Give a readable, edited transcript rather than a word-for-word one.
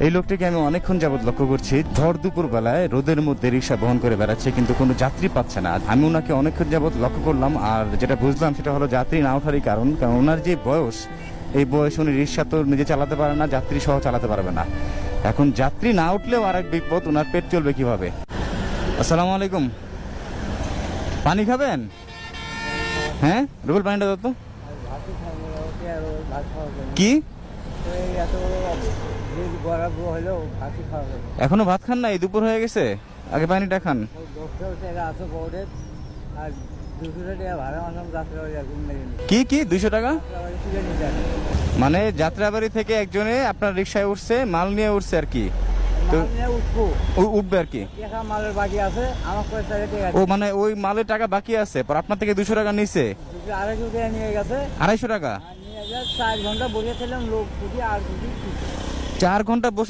এই লোকটিকে আমি অনেকক্ষণ যাবত লক্ষ্য করছি, ভর দুপুর বেলায় রোদের মধ্যে রিক্সা বহন করে বেড়াচ্ছে, কিন্তু কোনো যাত্রী পাচ্ছে না। আমি ওনাকে অনেকক্ষণ যাবত লক্ষ্য করলাম, আর যেটা বুঝলাম সেটা হলো যাত্রী না ওঠারই কারণ ওনার যে বয়স, এই বয়স উনি রিক্সা তো নিজে চালাতে পারে না, যাত্রী সহ চালাতে পারবে না। এখন যাত্রী না উঠলেও আর এক বিপদ, ওনার পেট চলবে কিভাবে। আসসালামু আলাইকুম, পানি খাবেন? হ্যাঁ, রুবেল পানিটা দাও তো। কি এখনো ভাত খান নাই? দুপুর হয়ে গেছে, আগে পানিটা খান। কি কি 200 টাকা? মানে যাত্রাবাড়ি থেকে একজনে আপনার রিক্সায় উঠছে, মাল নিয়ে উঠছে আর কি, তো উঠবে আর কি। ও মানে ওই মালের টাকা বাকি আছে, পর আপনার থেকে 200 টাকা নিছে। 250 টাকা? 4 ঘন্টা বসে